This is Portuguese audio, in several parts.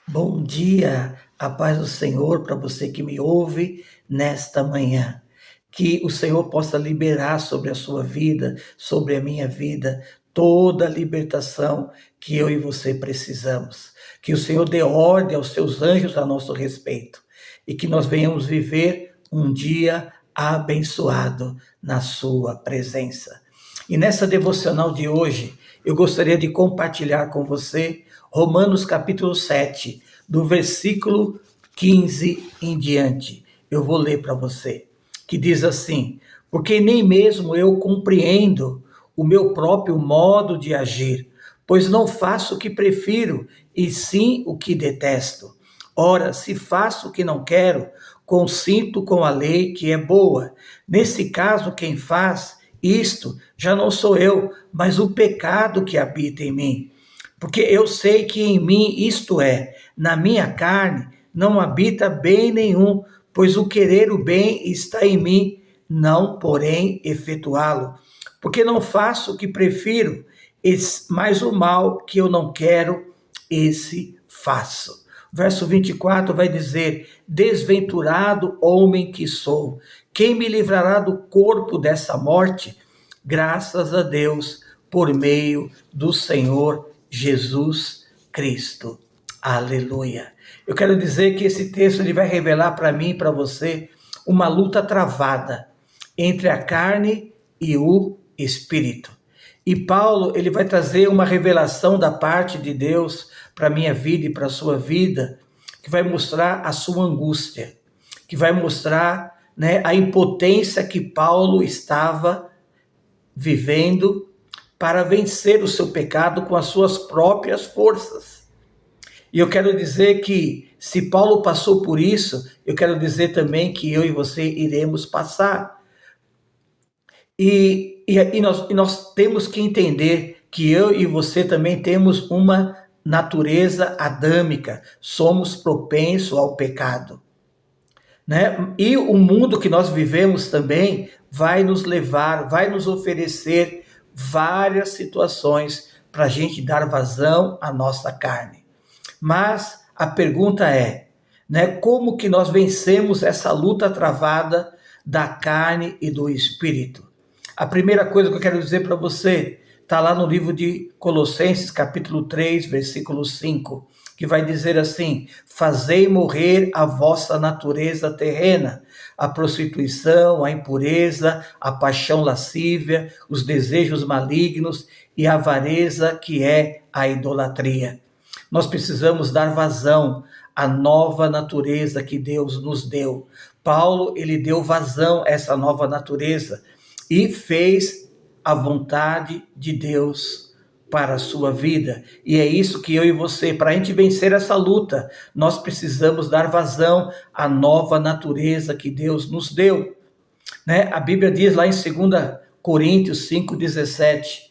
Bom dia, a paz do Senhor para você que me ouve nesta manhã. Que o Senhor possa liberar sobre a sua vida, sobre a minha vida, toda a libertação que eu e você precisamos. Que o Senhor dê ordem aos seus anjos a nosso respeito e que nós venhamos viver um dia abençoado na sua presença. E nessa devocional de hoje, eu gostaria de compartilhar com você Romanos capítulo 7, do versículo 15 em diante. Eu vou ler para você, que diz assim: porque nem mesmo eu compreendo o meu próprio modo de agir, pois não faço o que prefiro, e sim o que detesto. Ora, se faço o que não quero, consinto com a lei que é boa. Nesse caso, quem faz isto já não sou eu, mas o pecado que habita em mim. Porque eu sei que em mim, isto é, na minha carne, não habita bem nenhum, pois o querer o bem está em mim, não, porém, efetuá-lo. Porque não faço o que prefiro, mas o mal que eu não quero, esse faço. Verso 24 vai dizer: desventurado homem que sou, quem me livrará do corpo dessa morte? Graças a Deus, por meio do Senhor Jesus Cristo. Aleluia. Eu quero dizer que esse texto ele vai revelar para mim e para você uma luta travada entre a carne e o espírito. E Paulo, ele vai trazer uma revelação da parte de Deus para a minha vida e para a sua vida, que vai mostrar a sua angústia, que vai mostrar, a impotência que Paulo estava vivendo para vencer o seu pecado com as suas próprias forças. E eu quero dizer que, se Paulo passou por isso, eu quero dizer também que eu e você iremos passar. E nós temos que entender que eu e você também temos uma natureza adâmica, somos propensos ao pecado. E o mundo que nós vivemos também vai nos levar, vai nos oferecer várias situações para a gente dar vazão à nossa carne. Mas a pergunta é, como que nós vencemos essa luta travada da carne e do espírito? A primeira coisa que eu quero dizer para você está lá no livro de Colossenses, capítulo 3, versículo 5, que vai dizer assim: fazei morrer a vossa natureza terrena, a prostituição, a impureza, a paixão lascívia, os desejos malignos e a avareza, que é a idolatria. Nós precisamos dar vazão à nova natureza que Deus nos deu. Paulo, ele deu vazão a essa nova natureza e fez a vontade de Deus para a sua vida. E é isso que eu e você, para a gente vencer essa luta, nós precisamos dar vazão à nova natureza que Deus nos deu. A Bíblia diz lá em 2 Coríntios 5,17,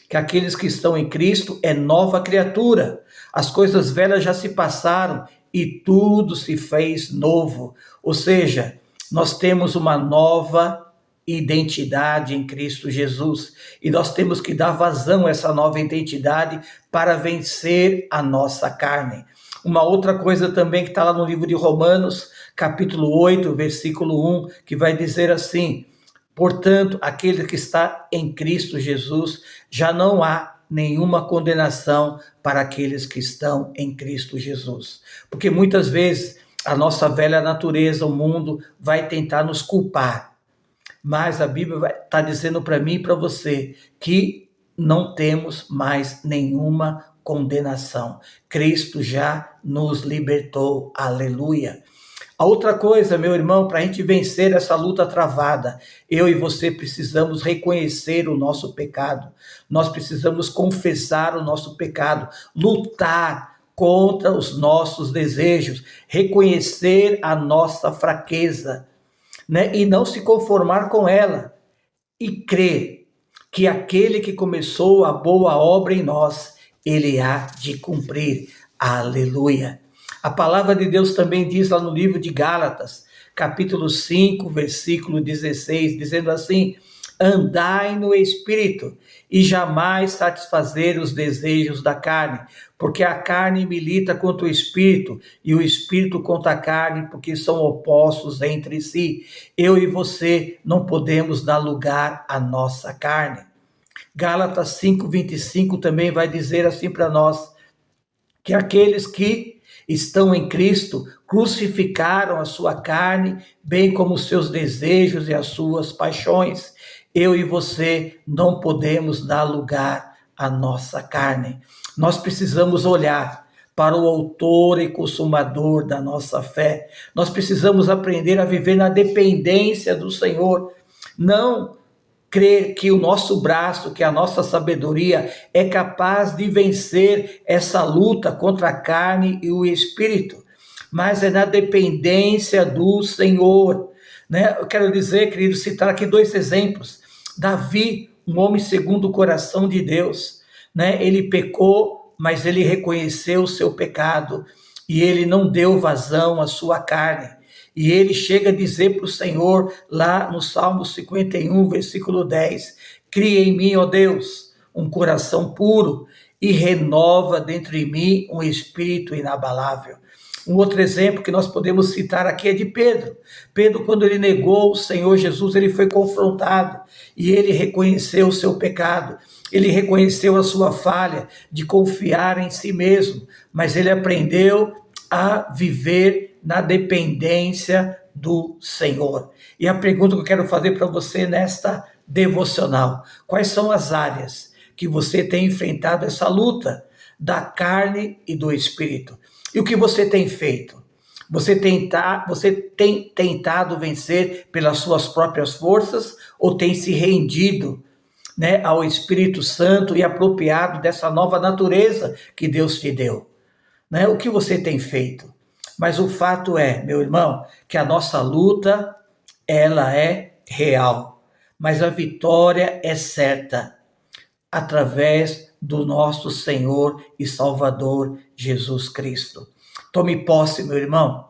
que aqueles que estão em Cristo é nova criatura. As coisas velhas já se passaram e tudo se fez novo. Ou seja, nós temos uma nova identidade em Cristo Jesus e nós temos que dar vazão a essa nova identidade para vencer a nossa carne. Uma outra coisa também que está lá no livro de Romanos, capítulo 8, versículo 1, que vai dizer assim: portanto, aquele que está em Cristo Jesus, já não há nenhuma condenação para aqueles que estão em Cristo Jesus. Porque muitas vezes a nossa velha natureza, o mundo, vai tentar nos culpar. Mas a Bíblia está dizendo para mim e para você que não temos mais nenhuma condenação. Cristo já nos libertou. Aleluia. A outra coisa, meu irmão, para a gente vencer essa luta travada, eu e você precisamos reconhecer o nosso pecado. Nós precisamos confessar o nosso pecado, lutar contra os nossos desejos, reconhecer a nossa fraqueza, e não se conformar com ela, e crer que aquele que começou a boa obra em nós, ele há de cumprir. Aleluia. A palavra de Deus também diz lá no livro de Gálatas, capítulo 5, versículo 16, dizendo assim: andai no Espírito e jamais satisfazer os desejos da carne, porque a carne milita contra o espírito e o espírito contra a carne, porque são opostos entre si. Eu e você não podemos dar lugar à nossa carne. Gálatas 5:25 também vai dizer assim para nós, que aqueles que estão em Cristo crucificaram a sua carne, bem como os seus desejos e as suas paixões. Eu e você não podemos dar lugar à nossa carne. Nós precisamos olhar para o autor e consumador da nossa fé. Nós precisamos aprender a viver na dependência do Senhor, não crer que o nosso braço, que a nossa sabedoria é capaz de vencer essa luta contra a carne e o espírito, mas é na dependência do Senhor, né? Eu quero dizer, querido, citar aqui 2 exemplos. Davi, um homem segundo o coração de Deus, né? Ele pecou, mas ele reconheceu o seu pecado e ele não deu vazão à sua carne. E ele chega a dizer para o Senhor, lá no Salmo 51, versículo 10, cria em mim, ó Deus, um coração puro e renova dentro de mim um espírito inabalável. Um outro exemplo que nós podemos citar aqui é de Pedro. Pedro, quando ele negou o Senhor Jesus, ele foi confrontado e ele reconheceu o seu pecado. Ele reconheceu a sua falha de confiar em si mesmo, mas ele aprendeu a viver na dependência do Senhor. E a pergunta que eu quero fazer para você nesta devocional: quais são as áreas que você tem enfrentado essa luta da carne e do espírito? E o que você tem feito? Você tem tentado vencer pelas suas próprias forças ou tem se rendido, né, ao Espírito Santo e apropriado dessa nova natureza que Deus te deu? Né? O que você tem feito? Mas o fato é, meu irmão, que a nossa luta, ela é real, mas a vitória é certa, através do nosso Senhor e Salvador Jesus Cristo. Tome posse, meu irmão,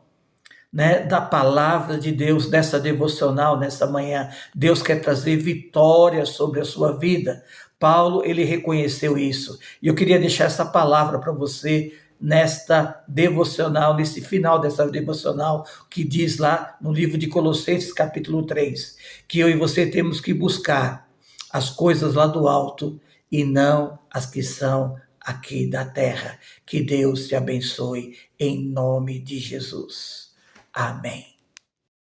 né, da palavra de Deus, dessa devocional, nessa manhã. Deus quer trazer vitória sobre a sua vida. Paulo, ele reconheceu isso. E eu queria deixar essa palavra para você nesta devocional, nesse final dessa devocional, que diz lá no livro de Colossenses, capítulo 3, que eu e você temos que buscar as coisas lá do alto e não as que são aqui da terra. Que Deus te abençoe em nome de Jesus. Amém.